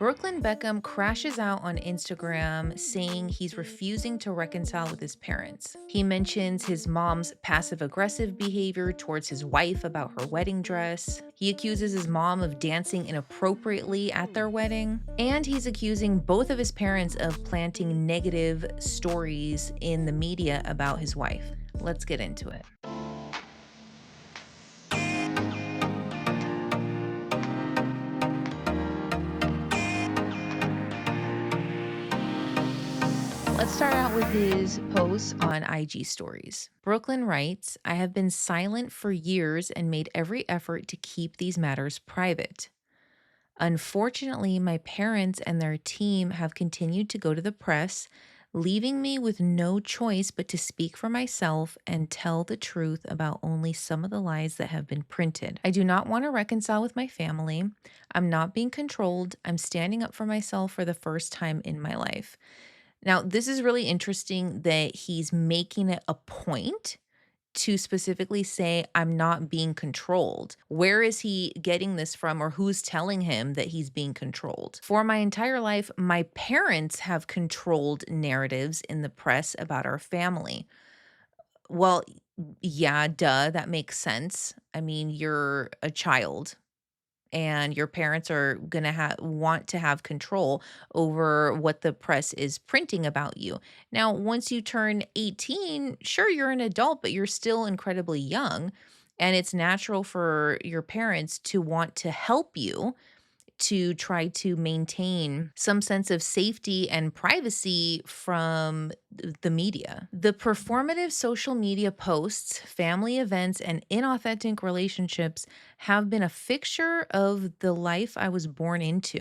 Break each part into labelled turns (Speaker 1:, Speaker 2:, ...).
Speaker 1: Brooklyn Beckham crashes out on Instagram saying he's refusing to reconcile with his parents. He mentions his mom's passive aggressive behavior towards his wife about her wedding dress. He accuses his mom of dancing inappropriately at their wedding. And he's accusing both of his parents of planting negative stories in the media about his wife. Let's get into it. Let's start out with his posts on IG stories. Brooklyn writes, I have been silent for years and made every effort to keep these matters private. Unfortunately, my parents and their team have continued to go to the press, leaving me with no choice but to speak for myself and tell the truth about only some of the lies that have been printed. I do not want to reconcile with my family. I'm not being controlled. I'm standing up for myself for the first time in my life. Now, this is really interesting that he's making it a point to specifically say, I'm not being controlled. Where is he getting this from, or who's telling him that he's being controlled? For my entire life, my parents have controlled narratives in the press about our family. Well, yeah, duh, that makes sense. I mean, you're a child and your parents are going to want to have control over what the press is printing about you. Now, once you turn 18, sure you're an adult, but you're still incredibly young, and it's natural for your parents to want to help you to try to maintain some sense of safety and privacy from the media. The performative social media posts, family events, and inauthentic relationships have been a fixture of the life I was born into.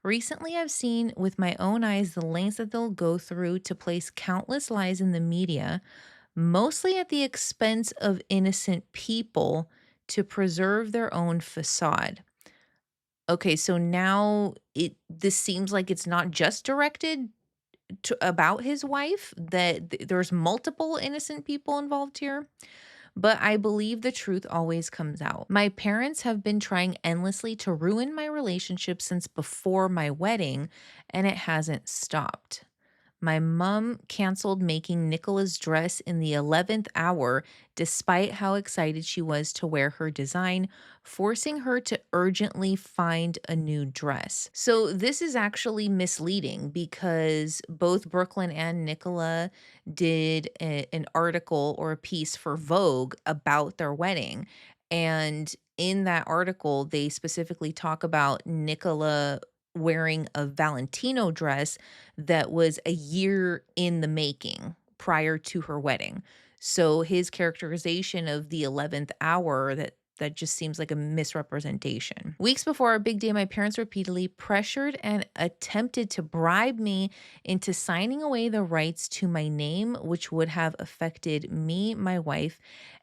Speaker 1: Recently, I've seen with my own eyes the lengths that they'll go through to place countless lies in the media, mostly at the expense of innocent people, to preserve their own facade. Okay, so now this seems like it's not just directed to about his wife, that there's multiple innocent people involved here, but I believe the truth always comes out. My parents have been trying endlessly to ruin my relationship since before my wedding, and it hasn't stopped. My mom canceled making Nicola's dress in the 11th hour despite how excited she was to wear her design, forcing her to urgently find a new dress. So, this is actually misleading because both Brooklyn and Nicola did an article or a piece for Vogue about their wedding. And in that article, they specifically talk about Nicola wearing a Valentino dress that was a year in the making prior to her wedding. So his characterization of the 11th hour, that just seems like a misrepresentation. Weeks before our big day, my parents repeatedly pressured and attempted to bribe me into signing away the rights to my name, which would have affected me, my wife,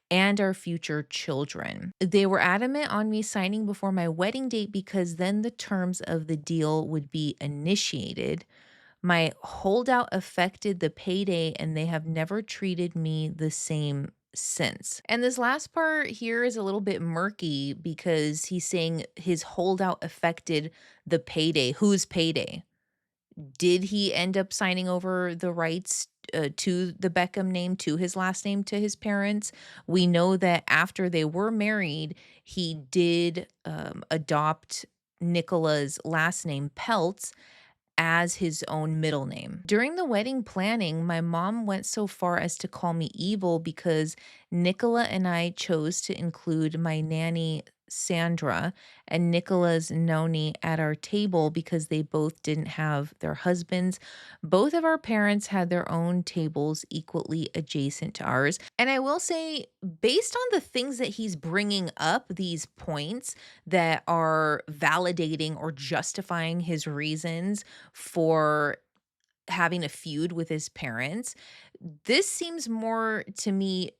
Speaker 1: and our future children. They were adamant on me signing before my wedding date because then the terms of the deal would be initiated. My holdout affected the payday, and they have never treated me the same since. And this last part here is a little bit murky because he's saying his holdout affected the payday. Whose payday? Did he end up signing over the rights to the Beckham name, to his last name, to his parents? We know that after they were married, he did adopt Nicola's last name, Peltz, as his own middle name. During the wedding planning, my mom went so far as to call me evil because Nicola and I chose to include my nanny Sandra and Nicola's noni at our table because they both didn't have their husbands. Both of our parents had their own tables equally adjacent to ours. And I will say, based on the things that he's bringing up, these points that are validating or justifying his reasons for having a feud with his parents, this seems more to me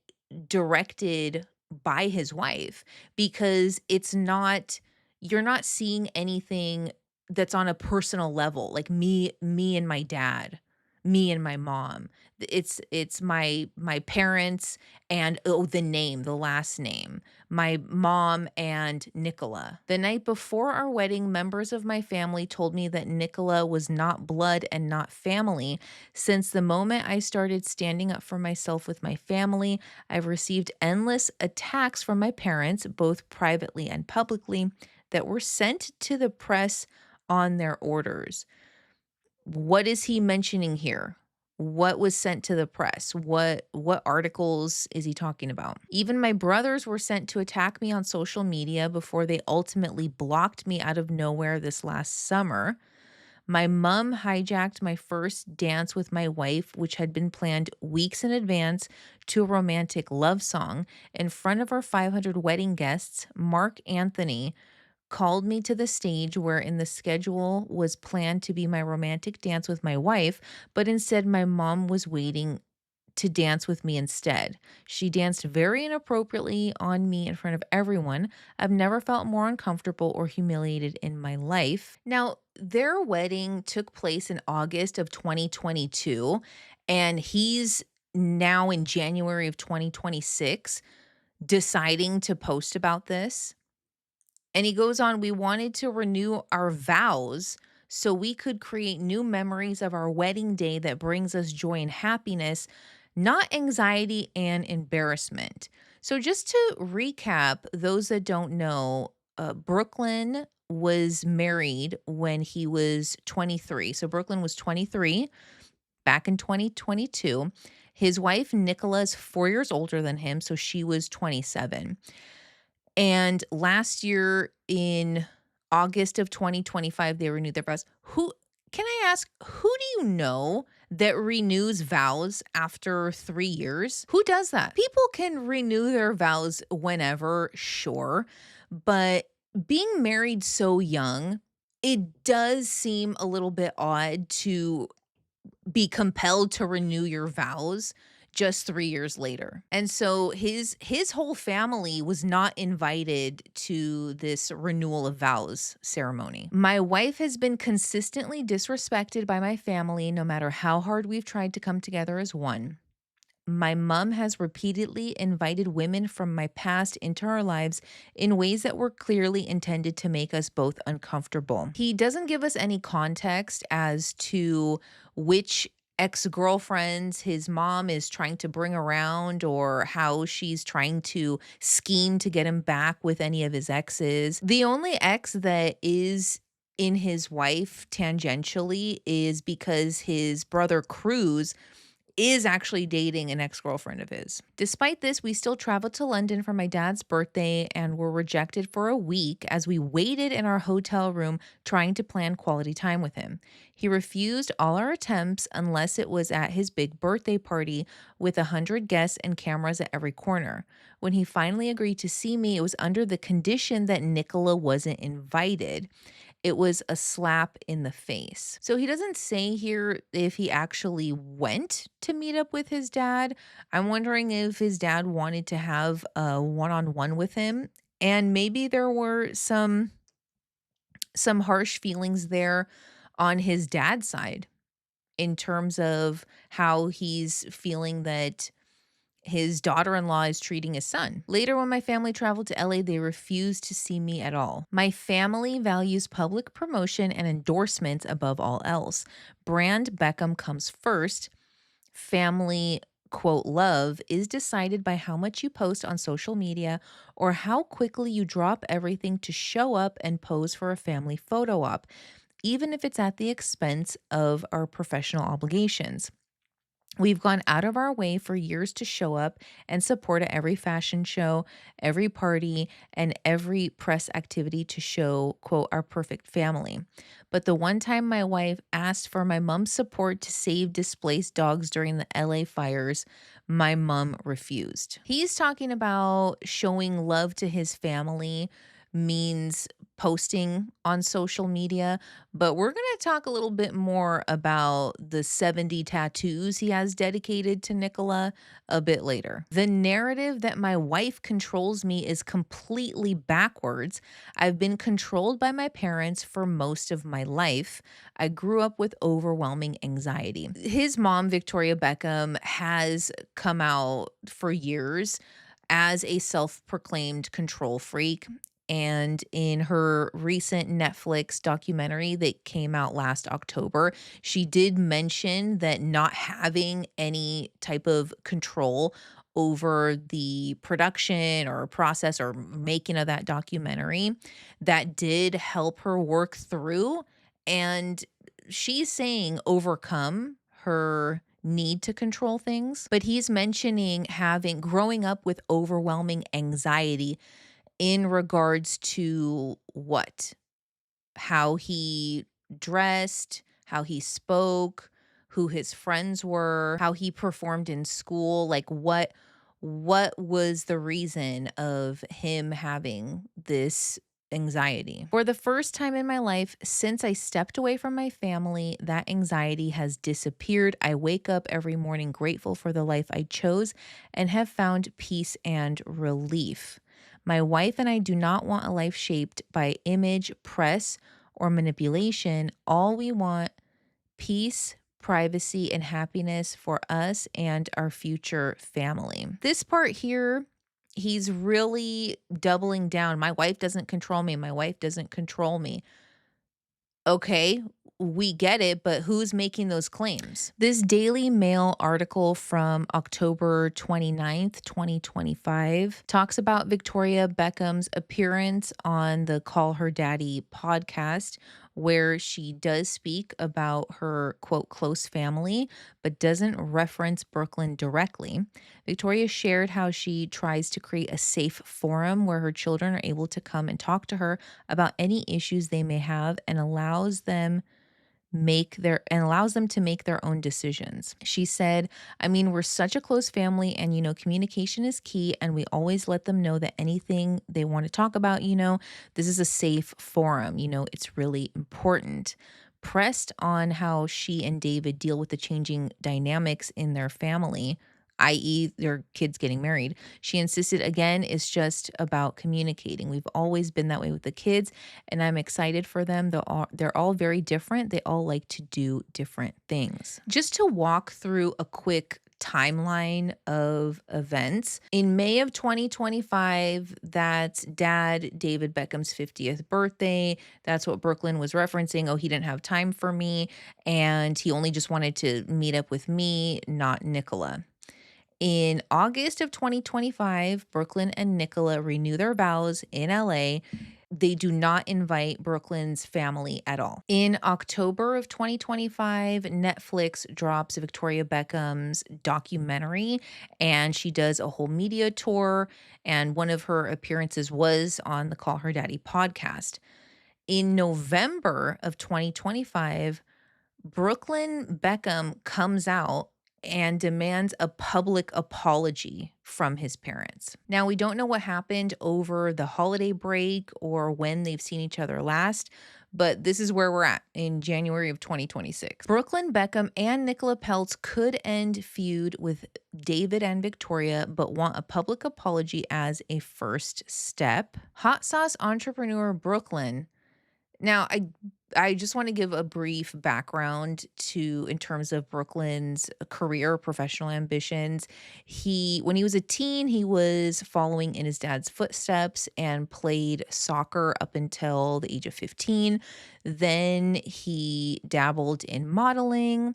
Speaker 1: directed by his wife because you're not seeing anything that's on a personal level, like me and my dad. me and my mom. It's my parents and, oh, the last name, my mom and Nicola. The night before our wedding, members of my family told me that Nicola was not blood and not family. Since the moment I started standing up for myself with my family, I've received endless attacks from my parents, both privately and publicly, that were sent to the press on their orders. What is he mentioning here? What was sent to the press? What articles is he talking about? Even my brothers were sent to attack me on social media before they ultimately blocked me out of nowhere this last summer. My mom hijacked my first dance with my wife, which had been planned weeks in advance, to a romantic love song in front of our 500 wedding guests. Mark Anthony called me to the stage where in the schedule was planned to be my romantic dance with my wife, but instead my mom was waiting to dance with me instead. She danced very inappropriately on me in front of everyone. I've never felt more uncomfortable or humiliated in my life. Now, their wedding took place in August of 2022, and he's now in January of 2026 deciding to post about this. And he goes on, we wanted to renew our vows so we could create new memories of our wedding day that brings us joy and happiness, not anxiety and embarrassment. So, just to recap, those that don't know, Brooklyn was married when he was 23. So, Brooklyn was 23 back in 2022. His wife, Nicola, is 4 years older than him. So, she was 27. And last year in August of 2025, they renewed their vows. Who can I ask, who do you know that renews vows after 3 years? Who does that? People can renew their vows whenever, sure, but being married so young, it does seem a little bit odd to be compelled to renew your vows just 3 years later. And so his whole family was not invited to this renewal of vows ceremony. My wife has been consistently disrespected by my family no matter how hard we've tried to come together as one. My mom has repeatedly invited women from my past into our lives in ways that were clearly intended to make us both uncomfortable. He doesn't give us any context as to which ex girlfriends his mom is trying to bring around or how she's trying to scheme to get him back with any of his exes. The only ex that is in his wife tangentially is because his brother Cruz is actually dating an ex-girlfriend of his. Despite this, we still traveled to London for my dad's birthday and were rejected for a week as we waited in our hotel room trying to plan quality time with him. He refused all our attempts unless it was at his big birthday party with 100 guests and cameras at every corner. When he finally agreed to see me, it was under the condition that Nicola wasn't invited. It was a slap in the face. So he doesn't say here if he actually went to meet up with his dad. I'm wondering if his dad wanted to have a one-on-one with him, and maybe there were some harsh feelings there on his dad's side in terms of how he's feeling that his daughter-in-law is treating his son. Later, when my family traveled to LA, they refused to see me at all. My family values public promotion and endorsements above all else. Brand Beckham comes first. Family, quote, love is decided by how much you post on social media or how quickly you drop everything to show up and pose for a family photo op, even if it's at the expense of our professional obligations. We've gone out of our way for years to show up and support at every fashion show, every party, and every press activity to show, quote, our perfect family. But the one time my wife asked for my mom's support to save displaced dogs during the LA fires, my mom refused. He's talking about showing love to his family, means posting on social media, but we're going to talk a little bit more about the 70 tattoos he has dedicated to Nicola a bit later. The narrative that my wife controls me is completely backwards. I've been controlled by my parents for most of my life. I grew up with overwhelming anxiety. His mom, Victoria Beckham, has come out for years as a self proclaimed control freak. And in her recent Netflix documentary that came out last October, she did mention that not having any type of control over the production or process or making of that documentary, that did help her work through. And she's saying overcome her need to control things, but he's mentioning having growing up with overwhelming anxiety in regards to what? How he dressed, how he spoke, who his friends were, how he performed in school, like what was the reason of him having this anxiety? For the first time in my life since I stepped away from my family, that anxiety has disappeared. I wake up every morning grateful for the life I chose and have found peace and relief. My wife and I do not want a life shaped by image, press, or manipulation. All we want peace, privacy, and happiness for us and our future family. This part here, he's really doubling down. My wife doesn't control me. My wife doesn't control me. Okay, we get it, but who's making those claims? This Daily Mail article from October 29th, 2025 talks about Victoria Beckham's appearance on the Call Her Daddy podcast, where she does speak about her quote close family, but doesn't reference Brooklyn directly. Victoria shared how she tries to create a safe forum where her children are able to come and talk to her about any issues they may have and allows them to make their own decisions. She said, I mean, we're such a close family and, communication is key. And we always let them know that anything they want to talk about, this is a safe forum. It's really important. Pressed on how she and David deal with the changing dynamics in their family, i.e., their kids getting married. She insisted again, it's just about communicating. We've always been that way with the kids, and I'm excited for them. They're all very different. They all like to do different things. Just to walk through a quick timeline of events. In May of 2025, that's dad David Beckham's 50th birthday. That's what Brooklyn was referencing. Oh, he didn't have time for me, and he only just wanted to meet up with me, not Nicola. In August of 2025, Brooklyn and Nicola renew their vows in LA. They do not invite Brooklyn's family at all. In October of 2025, Netflix drops Victoria Beckham's documentary, and she does a whole media tour, and one of her appearances was on the Call Her Daddy podcast. In November of 2025, Brooklyn Beckham comes out and demands a public apology from his parents. Now, we don't know what happened over the holiday break or when they've seen each other last, but this is where we're at in January of 2026. Brooklyn Beckham and Nicola Peltz could end feud with David and Victoria, but want a public apology as a first step. Hot sauce entrepreneur Brooklyn. Now, I just want to give a brief background in terms of Brooklyn's career, professional ambitions. When he was a teen, he was following in his dad's footsteps and played soccer up until the age of 15. Then he dabbled in modeling.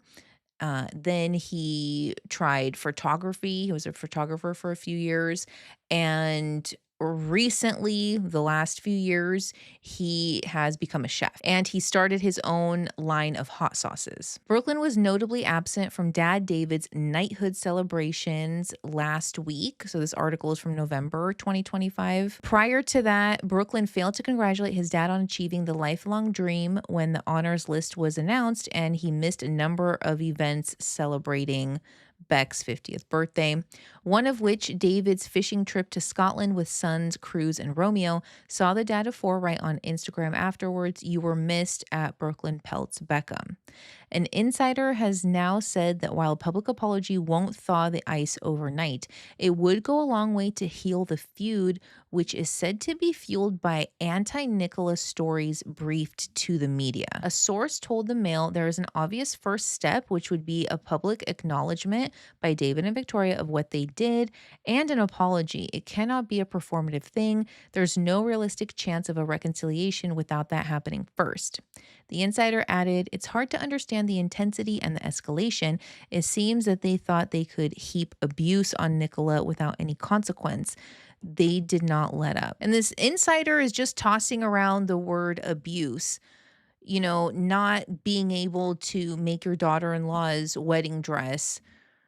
Speaker 1: Then he tried photography. He was a photographer for a few years. And recently, the last few years, he has become a chef and he started his own line of hot sauces. Brooklyn was notably absent from Dad David's knighthood celebrations last week. So this article is from November 2025. Prior to that, Brooklyn failed to congratulate his dad on achieving the lifelong dream when the honors list was announced, and he missed a number of events celebrating Beck's 50th birthday, one of which, David's fishing trip to Scotland with sons Cruz and Romeo, saw the dad of four write on Instagram afterwards, "You were missed at Brooklyn Pelt's Beckham." An insider has now said that while a public apology won't thaw the ice overnight, it would go a long way to heal the feud, which is said to be fueled by anti Nicola stories briefed to the media. A source told the Mail there is an obvious first step, which would be a public acknowledgement by David and Victoria of what they did and an apology. It cannot be a performative thing. There's no realistic chance of a reconciliation without that happening first. The insider added, "It's hard to understand the intensity and the escalation. It seems that they thought they could heap abuse on Nicola without any consequence. They did not let up." And this insider is just tossing around the word abuse. Not being able to make your daughter in law's wedding dress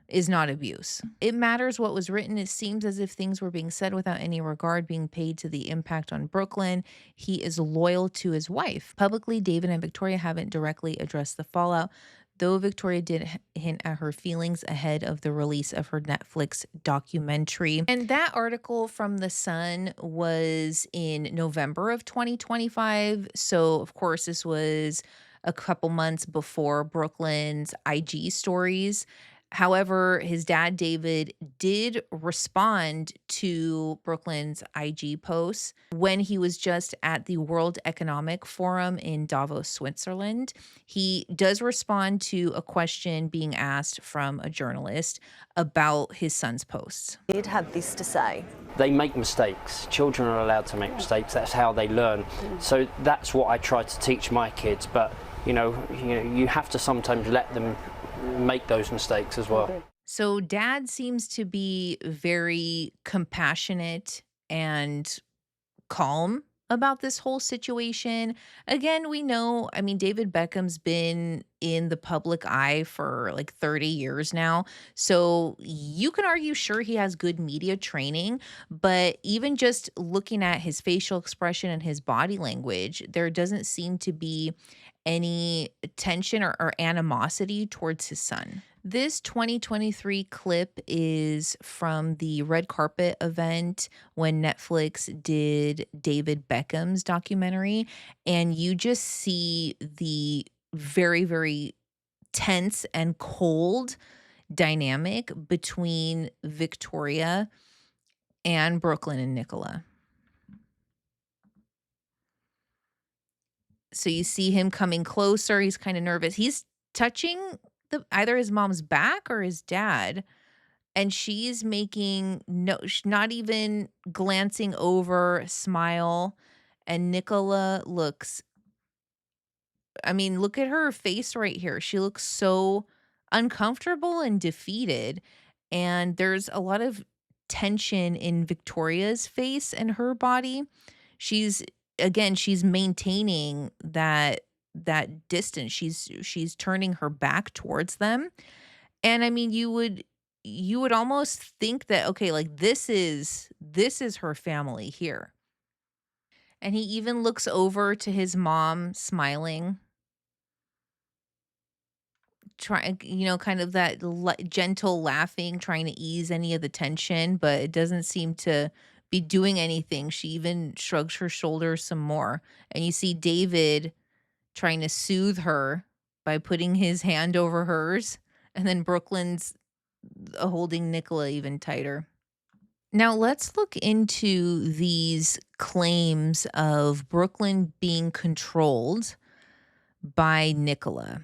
Speaker 1: is not abuse. It matters what was written. It seems as if things were being said without any regard being paid to the impact on Brooklyn. He is loyal to his wife. Publicly, David and Victoria haven't directly addressed the fallout, though Victoria did hint at her feelings ahead of the release of her Netflix documentary. And that article from The Sun was in November of 2025. So, of course, this was a couple months before Brooklyn's IG stories. However, his dad, David, did respond to Brooklyn's IG posts when he was just at the World Economic Forum in Davos, Switzerland. He does respond to a question being asked from a journalist about his son's posts.
Speaker 2: Did have this to say.
Speaker 3: They make mistakes. Children are allowed to make mistakes. That's how they learn. So that's what I try to teach my kids. But you have to sometimes let them make those mistakes as well.
Speaker 1: So dad seems to be very compassionate and calm about this whole situation. Again, we know, David Beckham's been in the public eye for like 30 years now. So you can argue, sure, he has good media training, but even just looking at his facial expression and his body language, there doesn't seem to be any tension or animosity towards his son. This 2023 clip is from the red carpet event when Netflix did David Beckham's documentary, and you just see the very, very tense and cold dynamic between Victoria and Brooklyn and Nicola. So you see him coming closer. He's kind of nervous. He's touching either his mom's back or his dad. And she's making not even glancing over, smile. And Nicola looks, look at her face right here. She looks so uncomfortable and defeated. And there's a lot of tension in Victoria's face and her body. She's maintaining that distance. She's turning her back towards them. And you would almost think that, okay, like this is her family here. And he even looks over to his mom, smiling, trying, kind of that gentle laughing, trying to ease any of the tension, but it doesn't seem to be doing anything. She even shrugs her shoulders some more. And you see David trying to soothe her by putting his hand over hers. And then Brooklyn's holding Nicola even tighter. Now let's look into these claims of Brooklyn being controlled by Nicola.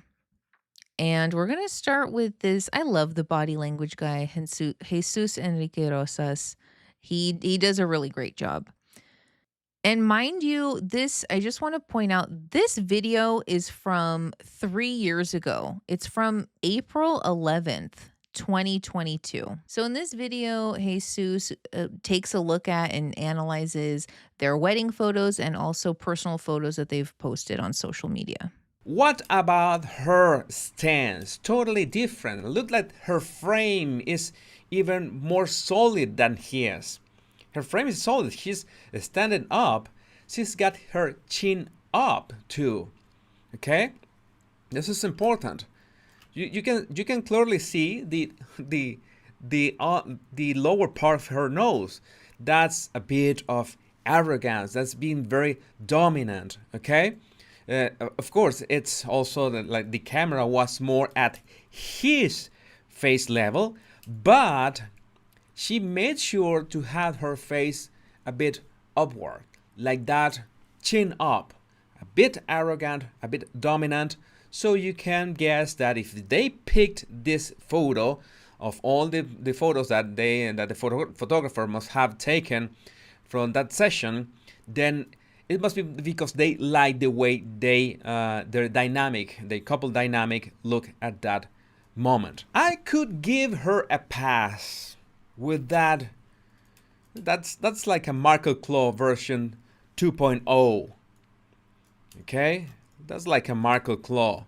Speaker 1: And we're going to start with this. I love the body language guy, Jesus Enrique Rosas. He does a really great job. And mind you, I just want to point out, this video is from 3 years ago. It's from April 11th, 2022. So in this video, Jesus takes a look at and analyzes their wedding photos and also personal photos that they've posted on social media.
Speaker 4: What about her stance? Totally different. Look like her frame is even more solid than his. Her frame is solid. She's standing up. She's got her chin up too. Okay? This is important. You can clearly see the lower part of her nose. That's a bit of arrogance. That's being very dominant. Okay. Of course, it's also like the camera was more at his face level, but she made sure to have her face a bit upward, like that, chin up, a bit arrogant, a bit dominant. So you can guess that if they picked this photo of all the photos that the photographer must have taken from that session, then it must be because they like the way their couple dynamic look at that moment. I could give her a pass with that. That's like a Marco Claw version 2.0. Okay, that's like a Marco Claw.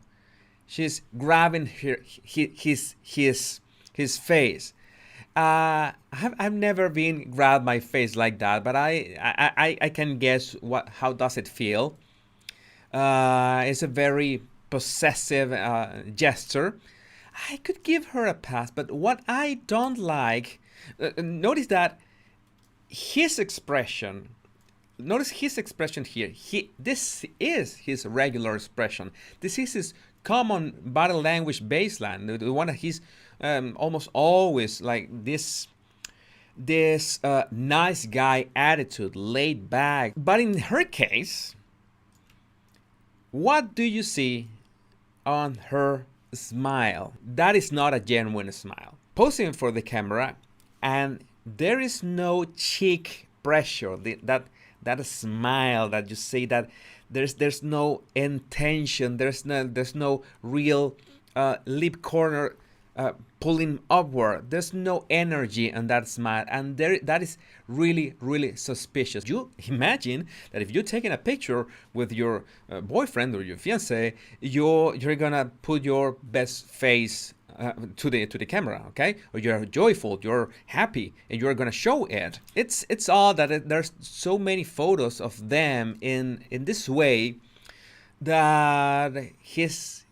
Speaker 4: She's grabbing his face. I've never been grabbed my face like that, but I can guess how does it feel. It's a very possessive gesture. I could give her a pass, but what I don't like, notice that his expression. Notice his expression here. This is his regular expression. This is his common body language baseline. The one that he's almost always like this nice guy attitude, laid back. But in her case, what do you see on her smile? That is not a genuine smile. Posing for the camera, and there is no cheek pressure. That smile that you see, that there's no intention. There's no real lip corner pulling upward. There's no energy on that smile, and that is really suspicious. You imagine that if you're taking a picture with your boyfriend or your fiance, you're gonna put your best face to the camera, okay? Or you're joyful, you're happy, and you're gonna show it. It's odd that there's so many photos of them in this way, that he's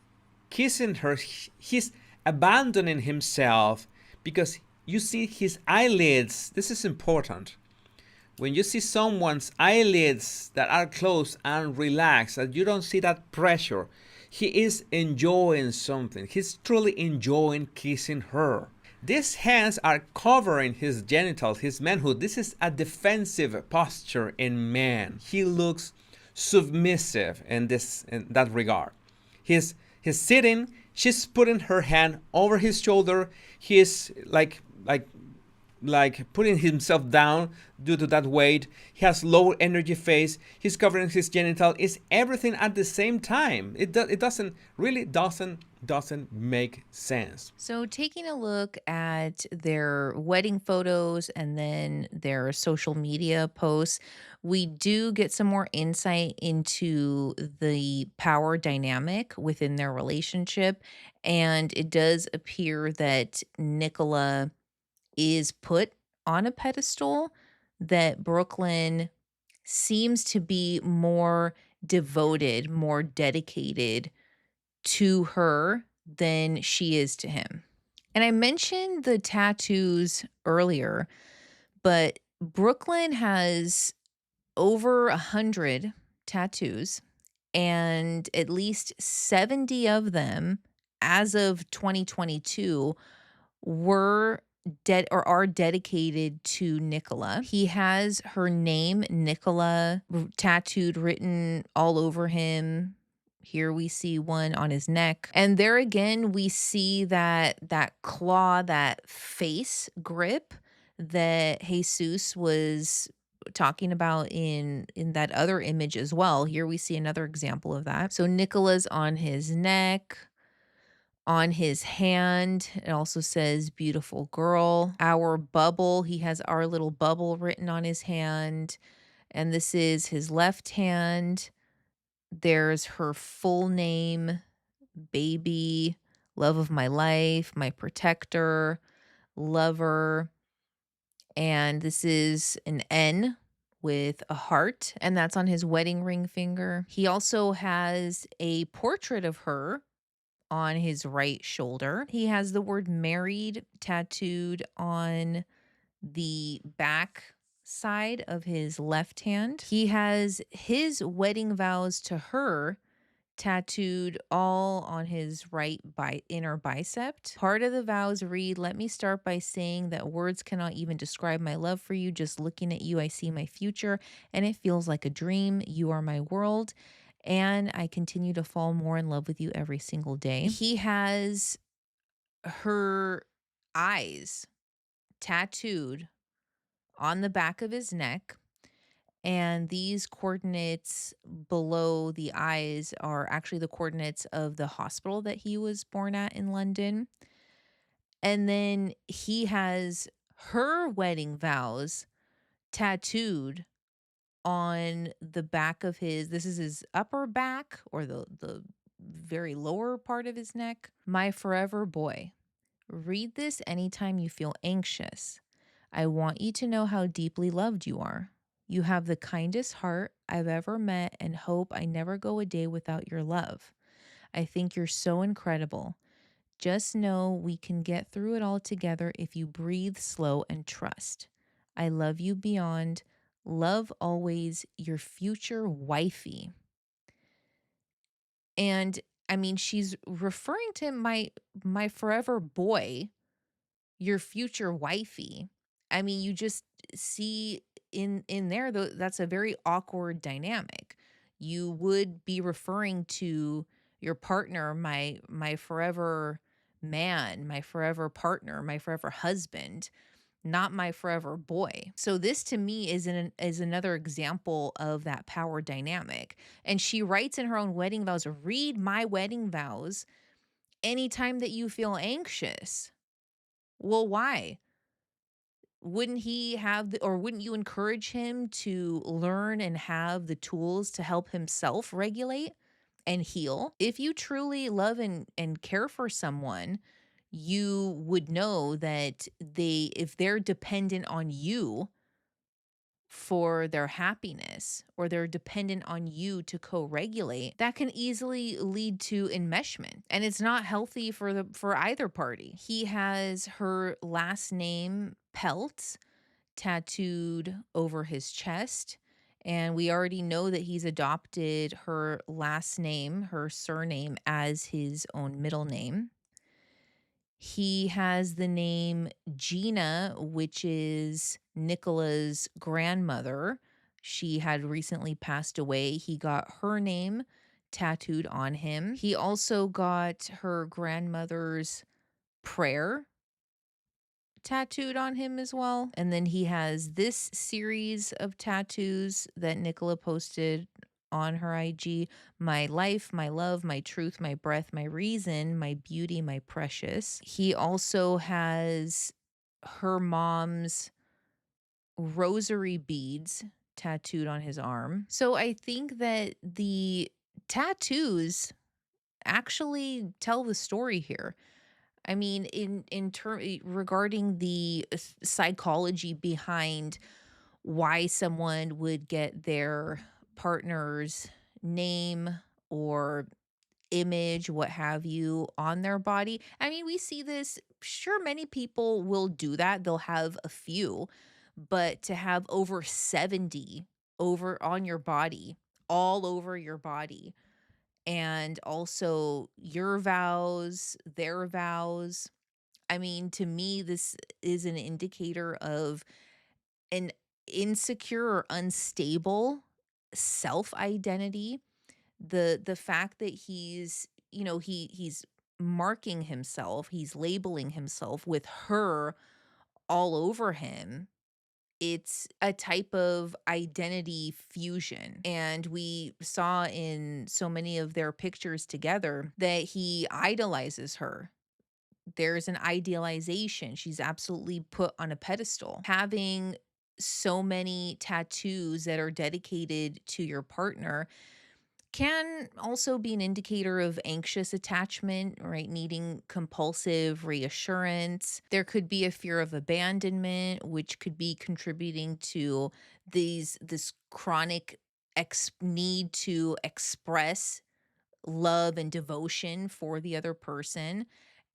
Speaker 4: kissing her, he's abandoning himself, because you see his eyelids. This is important. When you see someone's eyelids that are closed and relaxed, that you don't see that pressure, he is enjoying something. He's truly enjoying kissing her. These hands are covering his genitals, his manhood. This is a defensive posture in man. He looks submissive in that regard. He's sitting. She's putting her hand over his shoulder. He's like putting himself down due to that weight. He has lower energy face. He's covering his genital. It's everything at the same time. It doesn't make sense.
Speaker 1: So, taking a look at their wedding photos and then their social media posts, we do get some more insight into the power dynamic within their relationship. And it does appear that Nicola is put on a pedestal, that Brooklyn seems to be more devoted, more dedicated to her than she is to him. And I mentioned the tattoos earlier, but Brooklyn has over 100 tattoos, and at least 70 of them as of 2022 were dead or are dedicated to Nicola. He has her name, Nicola, tattooed, written all over him. Here we see one on his neck. And there again, we see that claw, that face grip that Jesus was talking about in that other image as well. Here we see another example of that. So Nicola's on his neck, on his hand. It also says beautiful girl. Our bubble, he has our little bubble written on his hand. And this is his left hand. There's her full name, baby, love of my life, my protector, lover. And this is an N with a heart, and that's on his wedding ring finger. He also has a portrait of her on his right shoulder. He has the word married tattooed on the back side of his left hand. He has his wedding vows to her tattooed all on his right inner bicep. Part of the vows read, "Let me start by saying that words cannot even describe my love for you. Just looking at you, I see my future, and it feels like a dream. You are my world, and I continue to fall more in love with you every single day." He has her eyes tattooed on the back of his neck. And these coordinates below the eyes are actually the coordinates of the hospital that he was born at in London. And then he has her wedding vows tattooed on the back of this is his upper back or the very lower part of his neck. "My forever boy. Read this anytime you feel anxious. I want you to know how deeply loved you are. You have the kindest heart I've ever met and hope I never go a day without your love. I think you're so incredible. Just know we can get through it all together if you breathe slow and trust. I love you beyond. Love always, your future wifey." And I mean, she's referring to my forever boy, your future wifey. I mean, you just see in there though that's a very awkward dynamic. You would be referring to your partner, my forever man, my forever partner, my forever husband, not my forever boy. So this to me is another example of that power dynamic. And she writes in her own wedding vows, "Read my wedding vows anytime that you feel anxious." Well, why? Wouldn't he have or wouldn't you encourage him to learn and have the tools to help himself regulate and heal? If you truly love and care for someone, you would know that if they're dependent on you for their happiness or they're dependent on you to co-regulate, that can easily lead to enmeshment, and it's not healthy for either party. He has her last name Pelt tattooed over his chest, and we already know that he's adopted her last name, her surname, as his own middle name. He has the name Gina, which is Nicola's grandmother. She had recently passed away. He got her name tattooed on him. He also got her grandmother's prayer tattooed on him as well. And then he has this series of tattoos that Nicola posted on her IG: "My life, my love, my truth, my breath, my reason, my beauty, my precious." He also has her mom's rosary beads tattooed on his arm. So I think that the tattoos actually tell the story here. I mean, in term regarding the psychology behind why someone would get their partner's name or image, what have you, on their body. I mean, we see this. Sure, many people will do that. They'll have a few, but to have over 70 over on your body, all over your body, and also your vows, their vows. I mean, to me, this is an indicator of an insecure or unstable self-identity. The fact that he's marking himself, he's labeling himself with her all over him. It's a type of identity fusion. And we saw in so many of their pictures together that he idolizes her. There's an idealization. She's absolutely put on a pedestal. Having so many tattoos that are dedicated to your partner can also be an indicator of anxious attachment, right? Needing compulsive reassurance. There could be a fear of abandonment, which could be contributing to this chronic need to express love and devotion for the other person.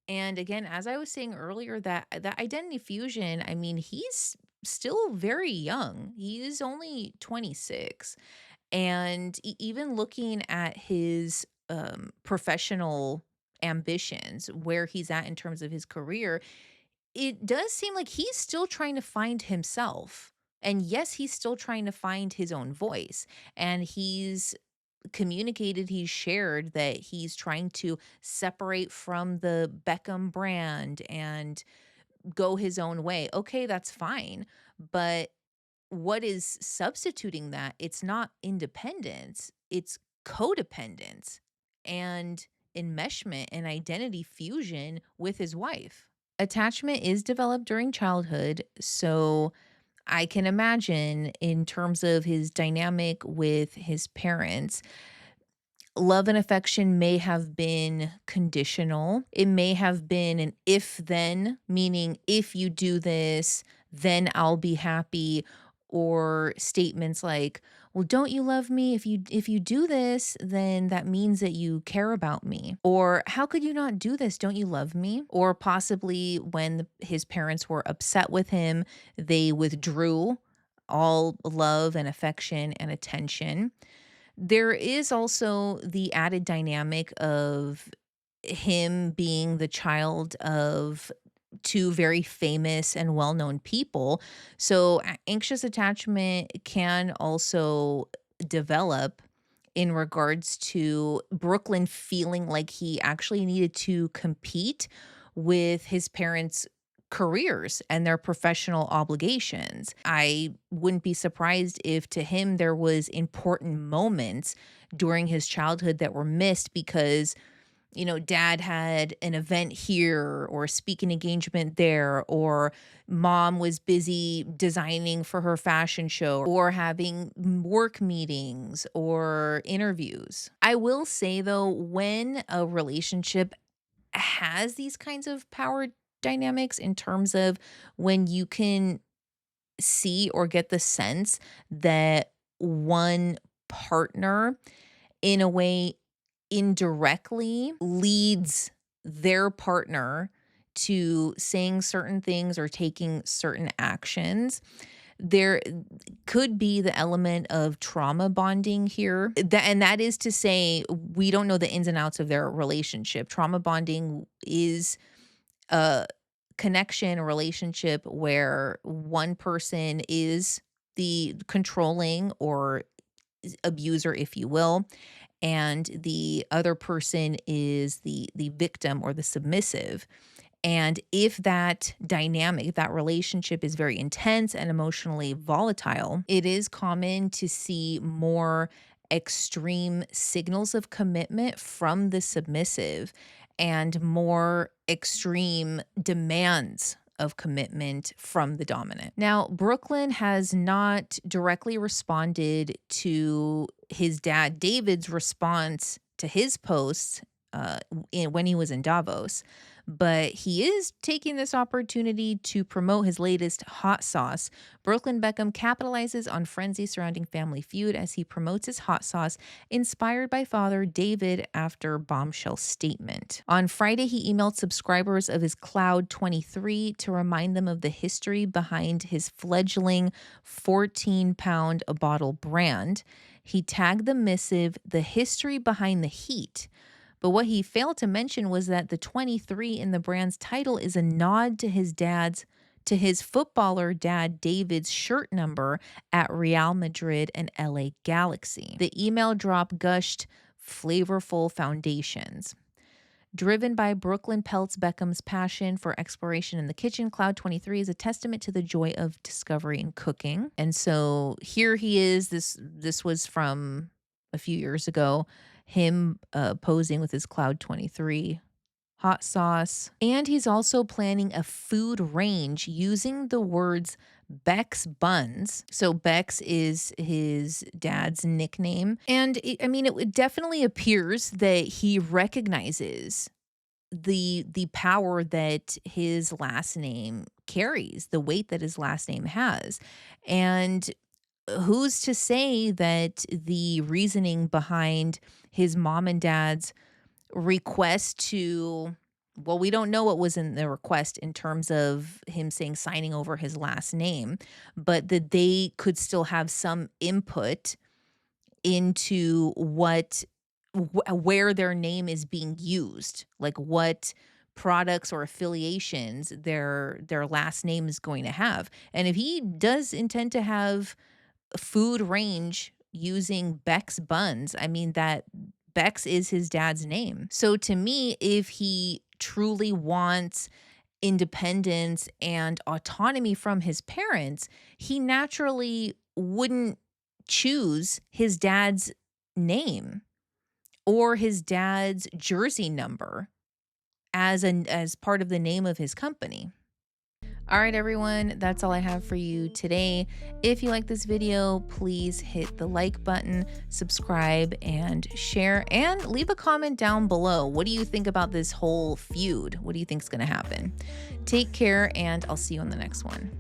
Speaker 1: And again, as I was saying earlier, that identity fusion, I mean, he's still very young. He is only 26. And even looking at his professional ambitions, where he's at in terms of his career, it does seem like he's still trying to find himself. And yes, he's still trying to find his own voice. And he's communicated, he's shared that he's trying to separate from the Beckham brand and go his own way. Okay, that's fine. But what is substituting that? It's not independence, it's codependence and enmeshment and identity fusion with his wife. Attachment is developed during childhood, so I can imagine in terms of his dynamic with his parents, love and affection may have been conditional. It may have been an if then, meaning if you do this, then I'll be happy, or statements like, well, don't you love me? If you do this, then that means that you care about me. Or how could you not do this? Don't you love me? Or possibly when his parents were upset with him, they withdrew all love and affection and attention. There is also the added dynamic of him being the child of two very famous and well-known people. So anxious attachment can also develop in regards to Brooklyn feeling like he actually needed to compete with his parents' careers and their professional obligations. I wouldn't be surprised if to him there was important moments during his childhood that were missed because dad had an event here or a speaking engagement there, or mom was busy designing for her fashion show or having work meetings or interviews. I will say though, when a relationship has these kinds of power dynamics in terms of when you can see or get the sense that one partner in a way indirectly leads their partner to saying certain things or taking certain actions. There could be the element of trauma bonding here. And that is to say, we don't know the ins and outs of their relationship. Trauma bonding is a connection, a relationship where one person is the controlling or abuser, if you will, and the other person is the victim or the submissive. And if that dynamic, if that relationship is very intense and emotionally volatile, it is common to see more extreme signals of commitment from the submissive and more extreme demands of commitment from the dominant. Now, Brooklyn has not directly responded to his dad David's response to his posts when he was in Davos, but he is taking this opportunity to promote his latest hot sauce. Brooklyn Beckham capitalizes on frenzy surrounding Family Feud as he promotes his hot sauce inspired by father David after bombshell statement. On Friday, he emailed subscribers of his Cloud 23 to remind them of the history behind his fledgling 14-pound a bottle brand. He tagged the missive, "The history behind the heat." But what he failed to mention was that the 23 in the brand's title is a nod to his footballer dad David's shirt number at Real Madrid and LA Galaxy. The email drop gushed flavorful foundations. Driven by Brooklyn Peltz Beckham's passion for exploration in the kitchen, Cloud 23 is a testament to the joy of discovery in cooking. And so here he is. This was from a few years ago, him posing with his Cloud 23 hot sauce. And he's also planning a food range using the words Becks buns. So Becks is his dad's nickname. And it definitely appears that he recognizes the power that his last name carries, the weight that his last name has. And who's to say that the reasoning behind his mom and dad's request to, well, we don't know what was in the request in terms of him saying signing over his last name, but that they could still have some input into where their name is being used, like what products or affiliations their last name is going to have. And if he does intend to have food range using Becks buns, I mean, that Becks is his dad's name. So to me, if he truly wants independence and autonomy from his parents, he naturally wouldn't choose his dad's name or his dad's jersey number as part of the name of his company. All right, everyone, that's all I have for you today. If you like this video, please hit the like button, subscribe, and share, and leave a comment down below. What do you think about this whole feud? What do you think is going to happen? Take care, and I'll see you on the next one.